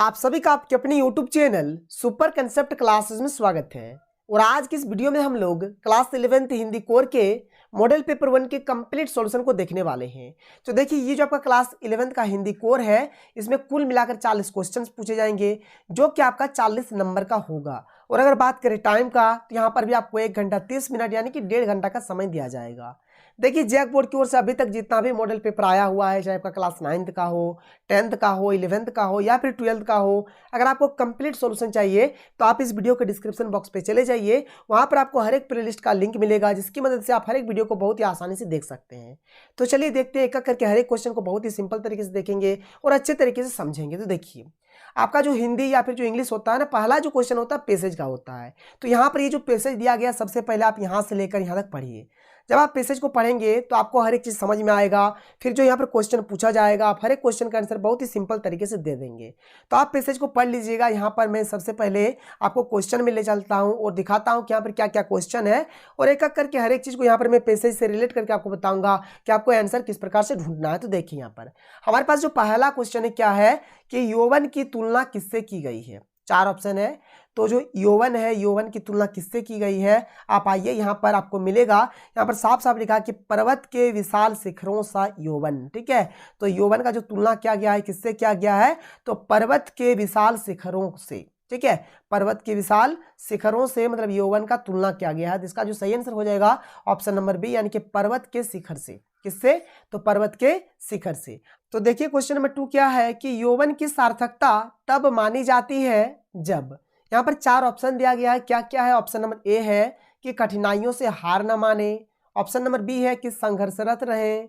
आप सभी का आपके अपने YouTube channel super concept classes में स्वागत है। और आज की इस वीडियो में हम लोग क्लास 11th हिंदी कोर के मॉडल पेपर 1 के कंप्लीट सॉल्यूशन को देखने वाले हैं। तो देखिए, ये जो आपका क्लास 11th का हिंदी कोर है, इसमें कुल मिलाकर 40 क्वेश्चंस पूछे जाएंगे, जो कि आपका 40 नंबर का होगा। और अगर बात करें टाइम का, तो यहाँ पर भी आपको 1 घंटा 30 मिनट यानी कि 1.5 घंटा का समय दिया जाएगा। देखिए, जैक बोर्ड की ओर से अभी तक जितना भी मॉडल पेपर आया हुआ है, चाहे आपका क्लास 9th का हो, 10th का हो, 11th का हो या फिर 12th का हो, अगर आपको कंप्लीट सॉल्यूशन चाहिए तो आप इस वीडियो के डिस्क्रिप्शन बॉक्स पे चले जाइए। वहां पर आपको हर एक प्लेलिस्ट का लिंक मिलेगा, जिसकी मदद से आप हर एक वीडियो को बहुत ही आसानी से देख सकते हैं। तो चलिए देखते हैं, एक एक करके हर एक क्वेश्चन को बहुत ही सिंपल तरीके से देखेंगे और अच्छे तरीके से समझेंगे। तो देखिए, आपका जो हिंदी या फिर जो इंग्लिश होता है ना, पहला जो क्वेश्चन होता है पैसेज का होता है। तो यहाँ पर ये जो पैसेज दिया गया, सबसे पहले आप यहाँ से लेकर यहाँ तक पढ़िए। जब आप पैसेज को पढ़ेंगे तो आपको हर एक चीज़ समझ में आएगा। फिर जो यहाँ पर क्वेश्चन पूछा जाएगा, आप हर एक क्वेश्चन का आंसर बहुत ही सिंपल तरीके से दे देंगे। तो आप पैसेज को पढ़ लीजिएगा। यहाँ पर मैं सबसे पहले आपको क्वेश्चन में ले चलता हूँ और दिखाता हूँ कि यहाँ पर क्या क्या क्वेश्चन है, और एक एक करके हर एक चीज़ को यहाँ पर मैं पैसेज से रिलेट करके आपको बताऊँगा कि आपको आंसर किस प्रकार से ढूंढना है। तो देखिए, यहाँ पर हमारे पास जो पहला क्वेश्चन है, क्या है कि यौवन की तुलना किससे की गई है। 4 ऑप्शन है। तो जो यौवन है, यौवन की तुलना किससे की गई है, आप आइए, यहाँ पर आपको मिलेगा। यहाँ पर साफ साफ लिखा कि पर्वत के विशाल शिखरों सा यौवन। ठीक है, तो यौवन का जो तुलना किया गया है, किससे किया गया है, तो पर्वत के विशाल शिखरों से। ठीक है, पर्वत के विशाल शिखरों से मतलब यौवन का तुलना किया गया है। इसका जो सही आंसर हो जाएगा ऑप्शन नंबर बी, यानी कि पर्वत के शिखर से। किससे, तो पर्वत के शिखर से। तो देखिए, क्वेश्चन नंबर 2 क्या है कि यौवन की सार्थकता तब मानी जाती है जब। यहाँ पर 4 ऑप्शन दिया गया है, क्या क्या है। ऑप्शन नंबर ए है कि कठिनाइयों से हार न माने। ऑप्शन नंबर बी है कि संघर्षरत रहे।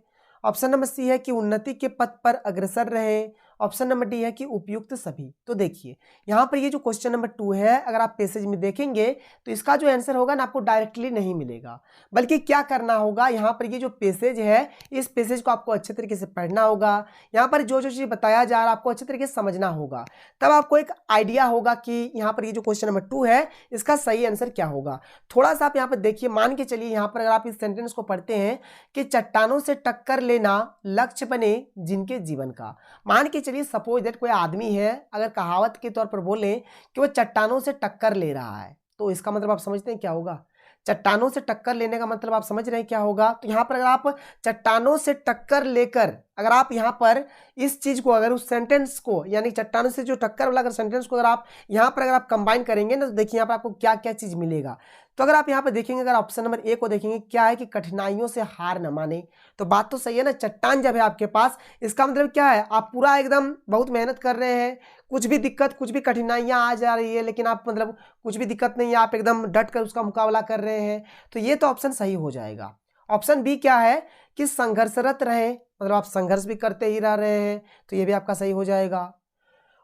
ऑप्शन नंबर सी है कि उन्नति के पथ पर अग्रसर रहे। ऑप्शन नंबर डी है कि उपयुक्त सभी। तो देखिए, यहाँ पर ये जो क्वेश्चन नंबर 2 है, अगर आप पैसेज में देखेंगे तो इसका जो आंसर होगा ना, आपको डायरेक्टली नहीं मिलेगा, बल्कि क्या करना होगा, यहाँ पर ये जो पैसेज है, इस पैसेज को आपको अच्छे तरीके से पढ़ना होगा। यहाँ पर जो जो चीज़ बताया जा रहा है, आपको अच्छे तरीके से समझना होगा, तब आपको एक आइडिया होगा कि यहाँ पर ये जो क्वेश्चन नंबर 2 है, इसका सही आंसर क्या होगा। थोड़ा सा आप यहाँ पर देखिए, मान के चलिए, यहाँ पर अगर आप इस सेंटेंस को पढ़ते हैं कि चट्टानों से टक्कर लेना लक्ष्य बने जिनके जीवन का। मान के चलिए, सपोज दैट कोई आदमी है, अगर कहावत के तौर पर बोले कि वो चट्टानों से टक्कर ले रहा है, तो इसका मतलब आप समझते हैं क्या होगा। चट्टानों से टक्कर लेने का मतलब आप समझ रहे हैं क्या होगा। तो यहाँ पर अगर आप चट्टानों से टक्कर लेकर, अगर आप यहाँ पर इस चीज़ को, अगर उस सेंटेंस को, यानी चट्टानों से जो टक्कर वाला अगर सेंटेंस को अगर आप यहाँ पर अगर आप कंबाइन करेंगे ना, तो देखिए यहाँ पर आपको क्या क्या चीज़ मिलेगा। तो अगर आप यहाँ पर देखेंगे, अगर ऑप्शन नंबर ए को देखेंगे, क्या है कि कठिनाइयों से हार न माने, तो बात तो सही है ना। चट्टान जब है आपके पास, इसका मतलब क्या है, आप पूरा एकदम बहुत मेहनत कर रहे हैं, कुछ भी दिक्कत, कुछ भी कठिनाइयाँ आ जा रही है, लेकिन आप मतलब कुछ भी दिक्कत नहीं है, आप एकदम डट कर उसका मुकाबला कर रहे हैं। तो ये तो ऑप्शन सही हो जाएगा। ऑप्शन बी क्या है कि संघर्षरत रहे, मतलब आप संघर्ष भी करते ही रह रहे हैं, तो ये भी आपका सही हो जाएगा।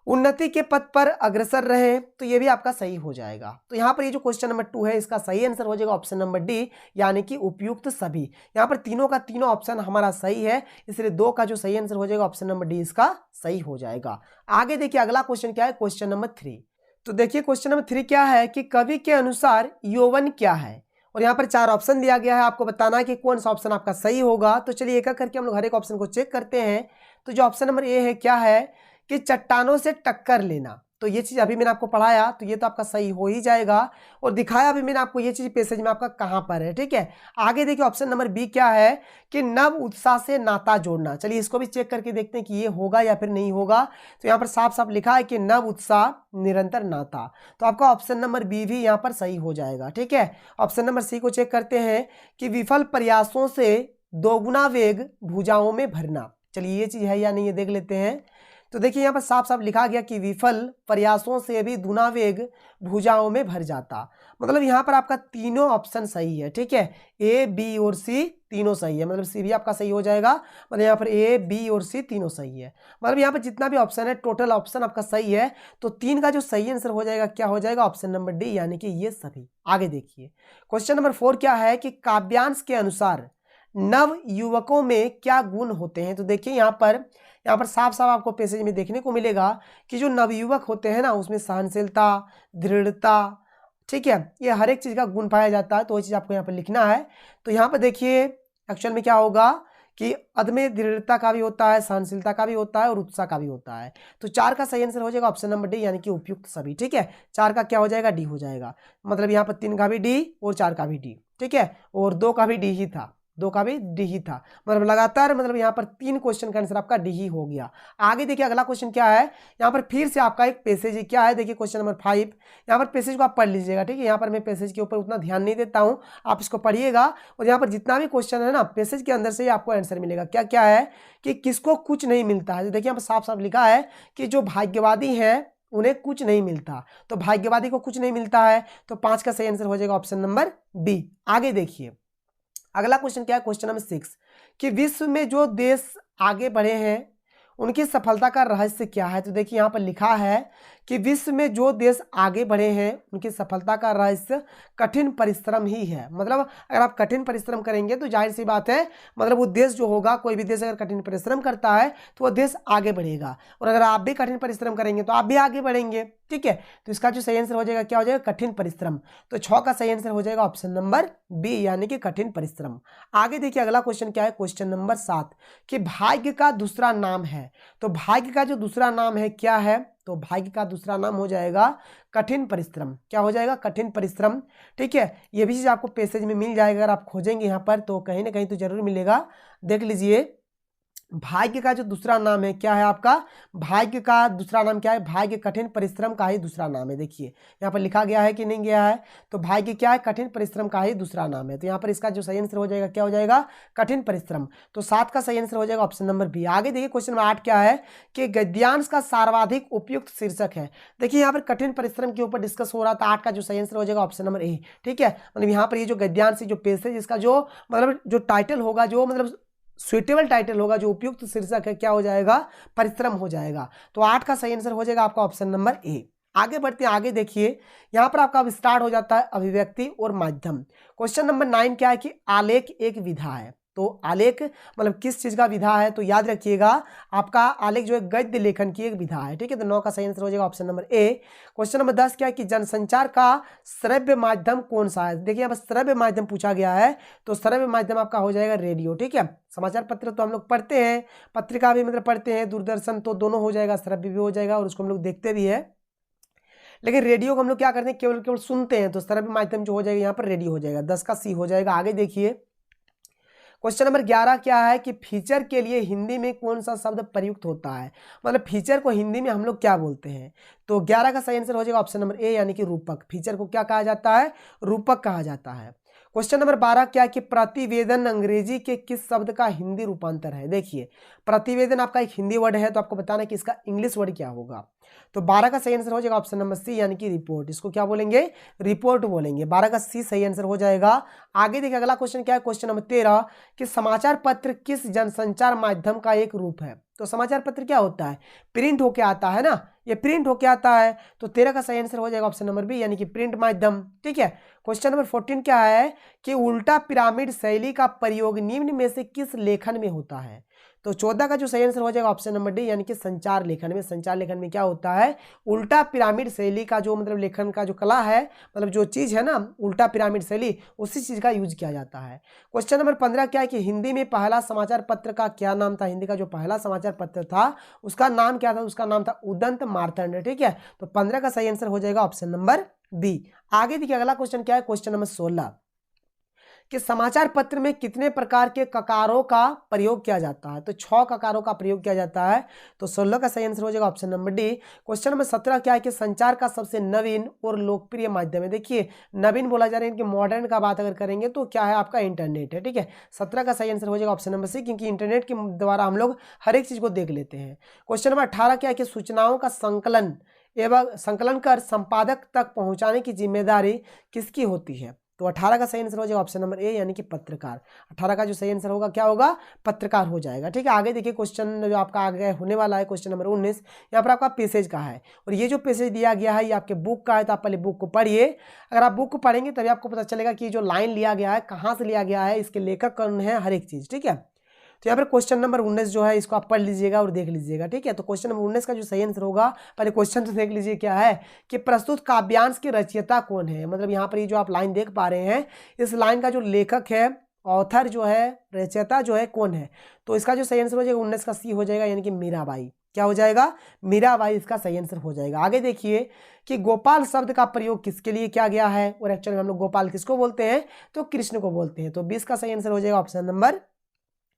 उन्नति के पथ पर अग्रसर रहे, तो ये भी आपका सही हो जाएगा। तो यहाँ पर ये जो क्वेश्चन नंबर 2 है, इसका सही आंसर हो जाएगा ऑप्शन नंबर डी, यानी कि उपयुक्त सभी। यहाँ पर तीनों का तीनों ऑप्शन हमारा सही है, इसलिए 2 का जो सही आंसर हो जाएगा ऑप्शन नंबर डी, इसका सही हो जाएगा। आगे देखिए, अगला क्वेश्चन क्या है, क्वेश्चन नंबर 3। तो देखिए, क्वेश्चन नंबर 3 क्या है कि कवि के अनुसार यौवन क्या है। और यहाँ पर 4 ऑप्शन दिया गया है, आपको बताना है कि कौन सा ऑप्शन आपका सही होगा। तो चलिए एक एक करके हम लोग हर एक ऑप्शन को चेक करते हैं। तो जो ऑप्शन नंबर ए है, क्या है कि चट्टानों से टक्कर लेना, तो ये चीज़ अभी मैंने आपको पढ़ाया, तो ये तो आपका सही हो ही जाएगा। और दिखाया भी मैंने आपको ये चीज़ पैसेज में आपका कहाँ पर है। ठीक है, आगे देखिए, ऑप्शन नंबर बी क्या है कि नव उत्साह से नाता जोड़ना। चलिए इसको भी चेक करके देखते हैं कि ये होगा या फिर नहीं होगा। तो यहाँ पर साफ साफ लिखा है कि नव उत्साह निरंतर नाता, तो आपका ऑप्शन नंबर बी भी यहाँ पर सही हो जाएगा। ठीक है, ऑप्शन नंबर सी को चेक करते हैं कि विफल प्रयासों से दोगुना वेग भुजाओं में भरना। चलिए ये चीज़ है या नहीं, ये देख लेते हैं। तो देखिए, यहाँ पर साफ साफ लिखा गया कि विफल प्रयासों से भी दुना वेग भुजाओं में भर जाता। मतलब यहाँ पर आपका तीनों ऑप्शन सही है। ठीक है, ए बी और सी तीनों सही है, मतलब सी भी आपका सही हो जाएगा। मतलब यहाँ पर ए बी और सी तीनों सही है, मतलब यहाँ पर जितना भी ऑप्शन है, टोटल ऑप्शन आपका सही है। तो 3 का जो सही आंसर हो जाएगा, क्या हो जाएगा, ऑप्शन नंबर डी, यानी कि ये सभी। आगे देखिए, क्वेश्चन नंबर 4 क्या है कि काव्यांश के अनुसार नव युवकों में क्या गुण होते हैं। तो देखिए, यहाँ पर साफ साफ आपको पैसेज में देखने को मिलेगा कि जो नवयुवक होते हैं ना, उसमें सहनशीलता, दृढ़ता, ठीक है, ये हर एक चीज़ का गुण पाया जाता है। तो वो चीज़ आपको यहाँ पर लिखना है। तो यहाँ पर देखिए, एक्चुअल में क्या होगा कि अदम्य दृढ़ता का भी होता है, सहनशीलता का भी होता है और उत्साह का भी होता है। तो 4 का सही आंसर हो जाएगा ऑप्शन नंबर डी, यानी कि उपयुक्त सभी। ठीक है, 4 का क्या हो जाएगा, डी हो जाएगा। मतलब यहाँ पर 3 का भी डी और 4 का भी डी। ठीक है, और 2 का भी डी ही था, 2 का भी डी ही था। मतलब लगातार मतलब यहाँ पर 3 क्वेश्चन का आंसर आपका डी ही हो गया। आगे देखिए अगला क्वेश्चन क्या है, यहाँ पर फिर से आपका एक पैसेज है। क्या है देखिए, क्वेश्चन नंबर 5। यहाँ पर पैसेज को आप पढ़ लीजिएगा। ठीक है, यहाँ पर मैं पैसेज के ऊपर उतना ध्यान नहीं देता हूँ, आप इसको पढ़िएगा। और यहाँ पर जितना भी क्वेश्चन है ना, पैसेज के अंदर से ही आपको आंसर मिलेगा। क्या क्या है कि किसको कुछ नहीं मिलता है। देखिए यहाँ पर साफ साफ लिखा है कि जो भाग्यवादी है उन्हें कुछ नहीं मिलता, तो भाग्यवादी को कुछ नहीं मिलता है, तो 5 का सही आंसर हो जाएगा ऑप्शन नंबर बी। आगे देखिए अगला क्वेश्चन क्या है, क्वेश्चन नंबर 6 कि विश्व में जो देश आगे बढ़े हैं उनकी सफलता का रहस्य क्या है। तो देखिए यहाँ पर लिखा है कि विश्व में जो देश आगे बढ़े हैं उनकी सफलता का रहस्य कठिन परिश्रम ही है। मतलब अगर आप कठिन परिश्रम करेंगे तो जाहिर सी बात है, मतलब वो देश जो होगा, कोई भी देश अगर कठिन परिश्रम करता है तो वो देश आगे बढ़ेगा, और अगर आप भी कठिन परिश्रम करेंगे तो आप भी आगे बढ़ेंगे। ठीक है, तो इसका जो सही आंसर हो जाएगा क्या हो जाएगा, कठिन परिश्रम। तो 6 का सही आंसर हो जाएगा ऑप्शन नंबर बी, यानी कि कठिन परिश्रम। आगे देखिए अगला क्वेश्चन क्या है, क्वेश्चन नंबर 7 कि भाग्य का दूसरा नाम है। तो भाग्य का जो दूसरा नाम है क्या है, तो भाग्य का दूसरा नाम हो जाएगा कठिन परिश्रम। क्या हो जाएगा, कठिन परिश्रम। ठीक है, ये भी चीज आपको पैसेज में मिल जाएगा, अगर आप खोजेंगे यहाँ पर तो कहीं ना कहीं तो जरूर मिलेगा। देख लीजिए भाग्य का जो दूसरा नाम है क्या है आपका, भाग्य का दूसरा नाम क्या है, भाग्य कठिन परिश्रम का ही दूसरा नाम है। देखिए यहाँ पर लिखा गया है कि नहीं गया है, तो भाग्य क्या है, कठिन परिश्रम का ही दूसरा नाम है। तो यहाँ पर इसका जो सही आंसर हो जाएगा क्या हो जाएगा, कठिन परिश्रम। तो 7 का सही आंसर हो जाएगा ऑप्शन नंबर बी। आगे देखिए क्वेश्चन नंबर 8 क्या है कि गद्यांश का सर्वाधिक उपयुक्त शीर्षक है। देखिए यहाँ पर कठिन परिश्रम के ऊपर डिस्कस हो रहा था। 8 का जो सही आंसर हो जाएगा ऑप्शन नंबर ए। ठीक है, मतलब यहाँ पर ये जो गद्यांश जो पेज है, इसका जो मतलब जो टाइटल होगा, जो मतलब सुइटेबल टाइटल होगा, जो उपयुक्त शीर्षक है, क्या हो जाएगा, परिश्रम हो जाएगा। तो 8 का सही आंसर हो जाएगा आपका ऑप्शन नंबर ए। आगे बढ़ते हैं, आगे देखिए यहां पर आपका अब स्टार्ट हो जाता है अभिव्यक्ति और माध्यम। क्वेश्चन नंबर 9 क्या है कि आलेख एक विधा है। तो आलेख मतलब किस चीज का विधा है, तो याद रखिएगा आपका आलेख जो है गद्य लेखन की एक विधा है। ठीक है, तो 9 का सही आंसर हो जाएगा option number A. Question number 10 क्या है कि जनसंचार का श्रव्य माध्यम कौन सा है। देखिए यहाँ पर श्रव्य माध्यम पूछा गया है, तो श्रव्य माध्यम आपका हो जाएगा रेडियो। ठीक है, समाचार पत्र तो हम लोग पढ़ते हैं, पत्रिका भी मतलब पढ़ते हैं, दूरदर्शन, तो दोनों हो जाएगा, श्रव्य भी हो जाएगा और उसको हम लोग देखते भी है। लेकिन रेडियो को हम लोग क्या करते हैं, केवल केवल सुनते हैं, तो श्रव्य माध्यम जो हो जाएगा यहाँ पर रेडियो हो जाएगा। 10 का सी हो जाएगा। आगे देखिए क्वेश्चन नंबर 11 क्या है कि फीचर के लिए हिंदी में कौन सा शब्द प्रयुक्त होता है। मतलब फीचर को हिंदी में हम लोग क्या बोलते हैं, तो 11 का सही आंसर हो जाएगा ऑप्शन नंबर ए, यानी कि रूपक। फीचर को क्या कहा जाता है, रूपक कहा जाता है। क्वेश्चन नंबर 12 क्या है कि प्रतिवेदन अंग्रेजी के किस शब्द का हिंदी रूपांतर है। देखिए प्रतिवेदन आपका एक हिंदी वर्ड है, तो आपको बताना है कि इसका इंग्लिश वर्ड क्या होगा। तो 12 का सही आंसर हो जाएगा ऑप्शन नंबर सी, यानी कि रिपोर्ट। इसको क्या बोलेंगे, रिपोर्ट बोलेंगे। 12 का सी सही आंसर हो जाएगा। आगे देखिए अगला क्वेश्चन क्या है, क्वेश्चन नंबर 13 कि समाचार पत्र किस जनसंचार माध्यम का एक रूप है। तो समाचार पत्र क्या होता है, प्रिंट होके आता है ना, ये प्रिंट होके आता है। तो 13 का सही आंसर हो जाएगा ऑप्शन नंबर बी, यानी कि प्रिंट माध्यम। ठीक है, क्वेश्चन नंबर 14 क्या है कि उल्टा पिरामिड शैली का प्रयोग निम्न में से किस लेखन में होता है। तो 14 का जो सही आंसर हो जाएगा ऑप्शन नंबर डी, यानी कि संचार लेखन में। संचार लेखन में क्या होता है, उल्टा पिरामिड शैली का जो मतलब लेखन का जो कला है, मतलब जो चीज है ना उल्टा पिरामिड शैली, उसी चीज का यूज किया जाता है। क्वेश्चन नंबर 15 क्या है कि हिंदी में पहला समाचार पत्र का क्या नाम था। हिंदी का जो पहला समाचार पत्र था उसका नाम क्या था, उसका नाम था उदंत मार्तंड। ठीक है, तो 15 का सही आंसर हो जाएगा ऑप्शन नंबर बी। आगे देखिए अगला क्वेश्चन क्या है, क्वेश्चन नंबर 16 कि समाचार पत्र में कितने प्रकार के ककारों का प्रयोग किया जाता है। तो 6 ककारों का प्रयोग किया जाता है। तो 16 का सही आंसर हो जाएगा option number D. Question number 17 क्या है कि संचार का सबसे नवीन और लोकप्रिय माध्यम है। देखिए नवीन बोला जा रहा है कि मॉडर्न का बात अगर करेंगे तो क्या है आपका इंटरनेट है। ठीक है, 17 का सही आंसर हो जाएगा ऑप्शन नंबर सी, क्योंकि इंटरनेट के द्वारा हम लोग हर एक चीज को देख लेते हैं। क्वेश्चन नंबर 18 क्या है कि सूचनाओं का संकलन एवं संकलन कर संपादक तक पहुंचाने की जिम्मेदारी किसकी होती है। तो 18 का सही आंसर हो जाएगा ऑप्शन नंबर ए, यानी कि पत्रकार। 18 का जो सही आंसर होगा क्या होगा, पत्रकार हो जाएगा। ठीक है, आगे देखिए क्वेश्चन जो आपका आगे होने वाला है क्वेश्चन नंबर 19, यहाँ पर आपका पैसेज का है और ये जो पैसेज दिया गया है ये आपके बुक का है, तो आप पहले बुक को पढ़िए। अगर आप बुक को पढ़ेंगे तभी आपको पता चलेगा कि जो लाइन लिया गया है कहाँ से लिया गया है, इसके लेखक कौन है, हर एक चीज। ठीक है, तो यहाँ पर क्वेश्चन नंबर 19 जो है इसको आप पढ़ लीजिएगा और देख लीजिएगा। ठीक है, तो क्वेश्चन नंबर 19 का जो सही आंसर होगा, पहले क्वेश्चन तो देख लीजिए क्या है कि प्रस्तुत काव्यांश के रचयिता कौन है। मतलब यहाँ पर ये जो आप लाइन देख पा रहे हैं, इस लाइन का जो लेखक है ऑथर जो है, रचयिता जो है कौन है, तो इसका जो सही आंसर हो जाएगा 19 का सी हो जाएगा, यानी कि मीराबाई। क्या हो जाएगा? मीराबाई इसका सही आंसर हो जाएगा। आगे देखिए कि गोपाल शब्द का प्रयोग किसके लिए किया गया है, और एक्चुअली में हम लोग गोपाल किसको बोलते हैं, तो कृष्ण को बोलते हैं। तो 20 का सही आंसर हो जाएगा ऑप्शन नंबर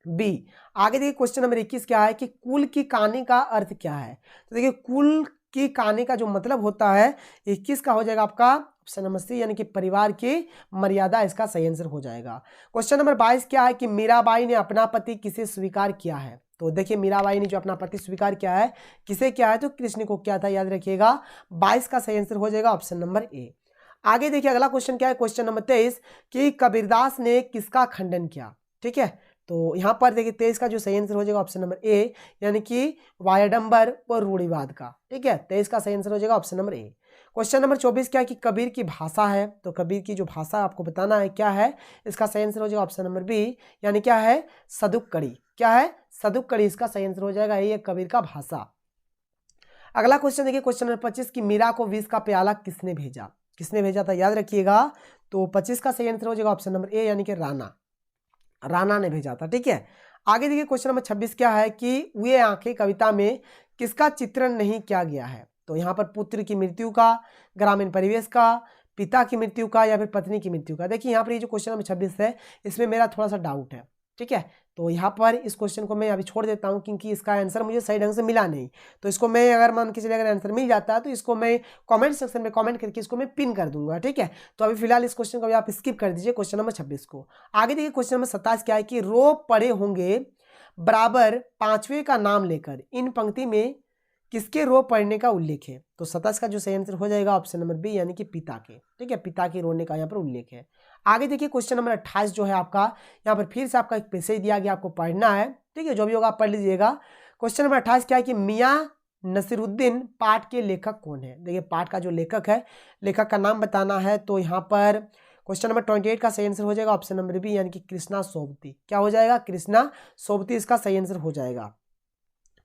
बी। आगे देखिए क्वेश्चन नंबर 21 क्या है कि कुल की कहानी का अर्थ क्या है। तो देखिए कुल की कहानी का जो मतलब होता है 21 का हो जाएगा आपका ऑप्शन नंबर सी, यानी कि परिवार की मर्यादा इसका सही आंसर हो जाएगा। क्वेश्चन नंबर 22 क्या है कि मीराबाई ने अपना पति किसे स्वीकार किया है। तो देखिए मीराबाई ने जो अपना पति स्वीकार किया है, किसे किया है, तो कृष्ण को किया था, याद रखिएगा। 22 का सही आंसर हो जाएगा ऑप्शन नंबर ए। आगे देखिए अगला क्वेश्चन क्या है, क्वेश्चन नंबर 23 कि कबीरदास ने किसका खंडन किया। ठीक है, तो यहाँ पर देखिए 23 का जो सही आंसर हो जाएगा ऑप्शन नंबर ए, यानी कि वायाडंबर और रूढ़िवाद का। ठीक है, 23 का सही आंसर हो जाएगा option number A. Question number 24 क्या है कि कबीर की भाषा है, तो कबीर की जो भाषा आपको बताना है क्या है, इसका सही आंसर हो जाएगा ऑप्शन नंबर बी, यानी क्या है, सदुक्कड़ी। क्या है, सदुक्कड़ी इसका सही आंसर हो जाएगा, ये कबीर का भाषा। अगला क्वेश्चन देखिए क्वेश्चन नंबर 25 कि मीरा को विष का प्याला किसने भेजा, किसने भेजा था, याद रखिएगा। तो 25 का सही आंसर हो जाएगा ऑप्शन नंबर ए, यानी कि राणा ने भेजा था। ठीक है, आगे देखिए क्वेश्चन नंबर 26 क्या है कि वे आंखें कविता में किसका चित्रण नहीं किया गया है। तो यहाँ पर पुत्र की मृत्यु का, ग्रामीण परिवेश का, पिता की मृत्यु का, या फिर पत्नी की मृत्यु का। देखिए यहाँ पर ये जो क्वेश्चन नंबर 26 है इसमें मेरा थोड़ा सा डाउट है। ठीक है, तो यहाँ पर इस क्वेश्चन को मैं अभी छोड़ देता हूँ, क्योंकि इसका आंसर मुझे सही ढंग से मिला नहीं। तो इसको मैं अगर मान के चलिए अगर आंसर मिल जाता है तो इसको मैं कमेंट सेक्शन में कमेंट करके इसको मैं पिन कर दूंगा। ठीक है, तो अभी फिलहाल इस क्वेश्चन को अभी आप स्किप कर दीजिए, क्वेश्चन नंबर 26 को। आगे देखिए क्वेश्चन नंबर 27 क्या है कि रो पड़े होंगे बराबर पांचवें का नाम लेकर इन पंक्ति में किसके रो पढ़ने का उल्लेख है। तो 27 का जो सही आंसर हो जाएगा ऑप्शन नंबर बी, यानी कि पिता के। ठीक है, पिता के रोने का यहाँ पर उल्लेख है। आगे देखिए क्वेश्चन नंबर 28 जो है आपका, यहाँ पर फिर से आपका एक पैसेज दिया गया, आपको पढ़ना है। ठीक है, जो भी होगा आप पढ़ लीजिएगा। क्वेश्चन नंबर 28 क्या है कि मियाँ नसीरुद्दीन पाठ के लेखक कौन है। देखिए पाठ का जो लेखक है, लेखक का नाम बताना है। तो यहाँ पर क्वेश्चन नंबर 28 का सही आंसर हो जाएगा ऑप्शन नंबर बी, यानी कि कृष्णा सोबती। क्या हो जाएगा, कृष्णा सोबती इसका सही आंसर हो जाएगा।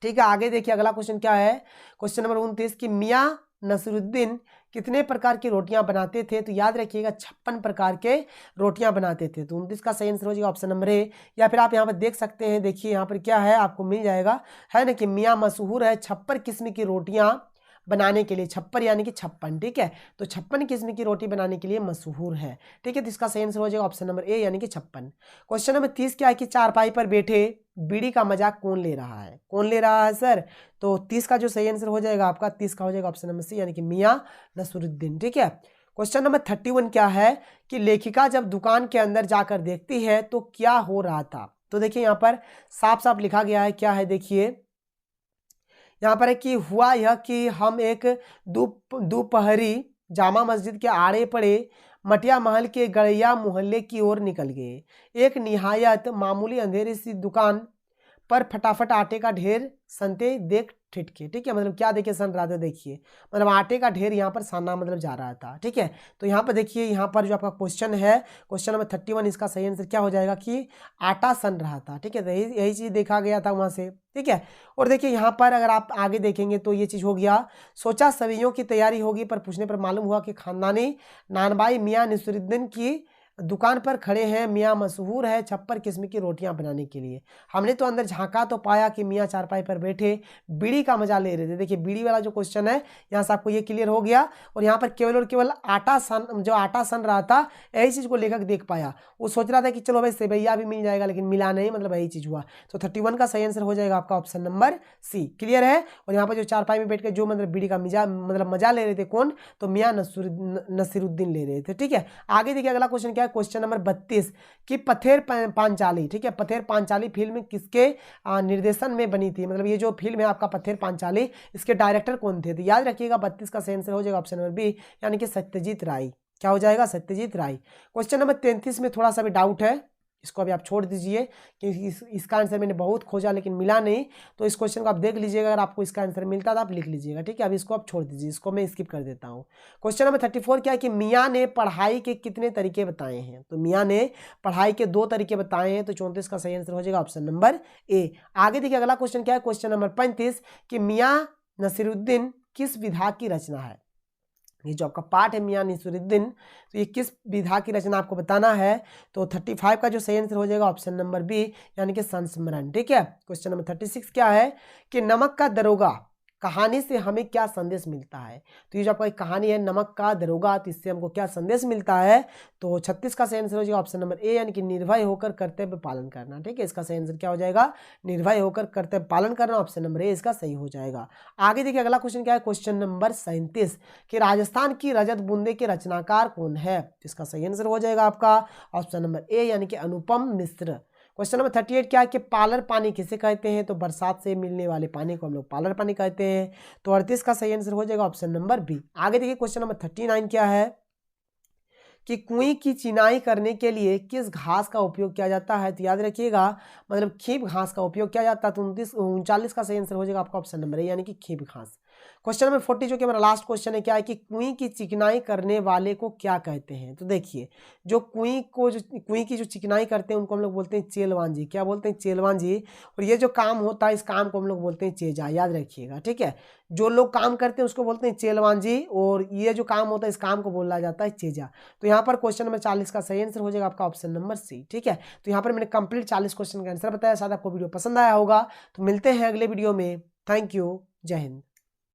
ठीक है, आगे देखिए अगला क्वेश्चन क्या है, क्वेश्चन नंबर 29 कि मियाँ नसीरुद्दीन कितने प्रकार की रोटियां बनाते थे। तो याद रखिएगा 56 प्रकार के रोटियां बनाते थे। तो 29 का सही आंसर हो जाएगा ऑप्शन नंबर ए। या फिर आप यहाँ पर देख सकते हैं, देखिए यहाँ पर क्या है आपको मिल जाएगा, है ना, कि मियाँ मशहूर है 56 किस्म की रोटियां बनाने के लिए। 56 यानी कि 56। ठीक है, तो 56 किस्म की रोटी बनाने के लिए मशहूर है। ठीक है, तो इसका सही आंसर हो जाएगा ऑप्शन नंबर ए, यानी कि 56। क्वेश्चन नंबर 30 क्या है कि चारपाई पर बैठे बीड़ी का मजाक कौन ले रहा है, कौन ले रहा है सर। तो 30 का जो सही आंसर हो जाएगा आपका 30 का हो जाएगा ऑप्शन नंबर सी, यानी कि मियाँ नसीरुद्दीन। ठीक है, क्वेश्चन नंबर 31 क्या है कि लेखिका जब दुकान के अंदर जाकर देखती है तो क्या हो रहा था। तो देखिए यहाँ पर साफ साफ लिखा गया है, क्या है देखिए यहाँ पर है कि हुआ यह कि हम एक दोपहरी जामा मस्जिद के आड़े पड़े मटिया महल के गड़िया मोहल्ले की ओर निकल गए। एक निहायत मामूली अंधेरी सी दुकान पर फटाफट आटे का ढेर सनते देख ठिठके। ठीक है, मतलब क्या देखिए सन रहा था, देखिए मतलब आटे का ढेर यहाँ पर साना मतलब जा रहा था। ठीक है, तो यहाँ पर देखिए यहाँ पर जो आपका क्वेश्चन है क्वेश्चन नंबर 31, इसका सही आंसर क्या हो जाएगा कि आटा सन रहा था। ठीक है, तो यही चीज़ देखा गया था वहाँ से। ठीक है, और देखिए यहाँ पर अगर आप आगे देखेंगे तो ये चीज़ हो गया, सोचा सवियों की तैयारी होगी पर पूछने पर मालूम हुआ कि खानदानी नानबाई मियाँ नसीरुद्दीन की दुकान पर खड़े हैं। मियाँ मशहूर है 56 किस्म की रोटियां बनाने के लिए। हमने तो अंदर झांका तो पाया कि मियाँ चारपाई पर बैठे बीड़ी का मजा ले रहे थे। देखिए बीड़ी वाला जो क्वेश्चन है यहाँ से आपको ये क्लियर हो गया। और यहाँ पर केवल और केवल आटा सन रहा था, यही चीज़ को लेखक देख पाया। वो सोच रहा था कि चलो भाई सेवैया भी मिल जाएगा, लेकिन मिला नहीं, मतलब यही चीज़ हुआ। तो 31 का सही आंसर हो जाएगा आपका ऑप्शन नंबर सी। क्लियर है। और यहाँ पर जो चारपाई में बैठ के जो मतलब बीड़ी का मजा ले रहे थे कौन, तो मियाँ नसीरुद्दीन ले रहे थे। ठीक है, आगे देखिए अगला क्वेश्चन क्या है, क्वेश्चन नंबर 32 कि पथेर पांचाली। ठीक है, पथेर पांचाली फिल्म किसके निर्देशन में बनी थी, मतलब ये जो फिल्म है आपका पथेर पांचाली, इसके डायरेक्टर कौन थे। तो याद रखिएगा 32 का सही आंसर हो जाएगा ऑप्शन नंबर बी, यानी कि सत्यजीत राय। क्या हो जाएगा, सत्यजीत राय। क्वेश्चन नंबर 33 में थोड़ा सा भी डाउट है, इसको अभी आप छोड़ दीजिए क्योंकि इसका आंसर मैंने बहुत खोजा लेकिन मिला नहीं। तो इस क्वेश्चन को आप देख लीजिएगा, अगर आपको इसका आंसर मिलता तो आप लिख लीजिएगा। ठीक है, अभी इसको आप छोड़ दीजिए, इसको मैं स्किप कर देता हूँ। क्वेश्चन नंबर 34 क्या है कि मियाँ ने पढ़ाई के कितने तरीके बताए हैं। तो मियाँ ने पढ़ाई के 2 तरीके बताए हैं। तो 34 का सही आंसर हो जाएगा ऑप्शन नंबर ए। आगे देखिए अगला क्वेश्चन क्या है, क्वेश्चन नंबर 35 कि मियाँ नसीरुद्दीन किस विधा की रचना है। ये जो आपका पार्ट है मियां नसीरुद्दीन, तो ये किस विधा की रचना आपको बताना है। तो 35 का जो सही आंसर हो जाएगा ऑप्शन नंबर बी, यानी कि संस्मरण। ठीक है, क्वेश्चन नंबर 36 क्या है कि नमक का दरोगा कहानी से हमें क्या संदेश मिलता है। तो ये जो आपका एक कहानी है नमक का दरोगा, तो इससे हमको क्या संदेश मिलता है। तो 36 का सही आंसर हो जाएगा ऑप्शन नंबर ए, यानी कि निर्भय होकर कर्तव्य पालन करना। ठीक है, इसका सही आंसर क्या हो जाएगा, निर्भय होकर कर्तव्य पालन करना। ऑप्शन नंबर ए इसका सही हो जाएगा। आगे देखिए अगला क्वेश्चन क्या है, क्वेश्चन नंबर 37 कि राजस्थान की रजत बूंदे के रचनाकार कौन है। इसका सही आंसर हो जाएगा आपका ऑप्शन नंबर ए, यानी कि अनुपम मिश्र। क्वेश्चन नंबर 38 क्या है कि पालर पानी किसे कहते हैं। तो बरसात से मिलने वाले पानी को हम लोग पालर पानी कहते हैं। तो 38 का सही आंसर हो जाएगा ऑप्शन नंबर बी। आगे देखिए क्वेश्चन नंबर 39 क्या है कि कुएं की चिनाई करने के लिए किस घास का उपयोग किया जाता है। तो याद रखिएगा मतलब खीप घास का उपयोग किया जाता है। तो 39 का सही आंसर हो जाएगा आपका ऑप्शन नंबर ए, यानी कि खीप घास। क्वेश्चन नंबर 40 जो कि हमारा लास्ट क्वेश्चन है क्या है कि कुएं की चिकनाई करने वाले को क्या कहते हैं। तो देखिए जो कुएं की जो चिकनाई करते हैं उनको हम लोग बोलते हैं चेलवांजी। क्या बोलते हैं, चेलवांजी। और ये जो काम होता है इस काम को हम लोग बोलते हैं चेजा, याद रखिएगा। ठीक है, जो लोग काम करते हैं उसको बोलते हैं चेलवांजी, और ये जो काम होता है इस काम को बोला जाता है चेजा। तो यहाँ पर क्वेश्चन नंबर 40 का सही आंसर हो जाएगा आपका ऑप्शन नंबर सी। ठीक है, तो यहाँ पर मैंने कंप्लीट 40 क्वेश्चन का आंसर बताया। शायद आपको वीडियो पसंद आया होगा। तो मिलते हैं अगले वीडियो में। थैंक यू, जय हिंद।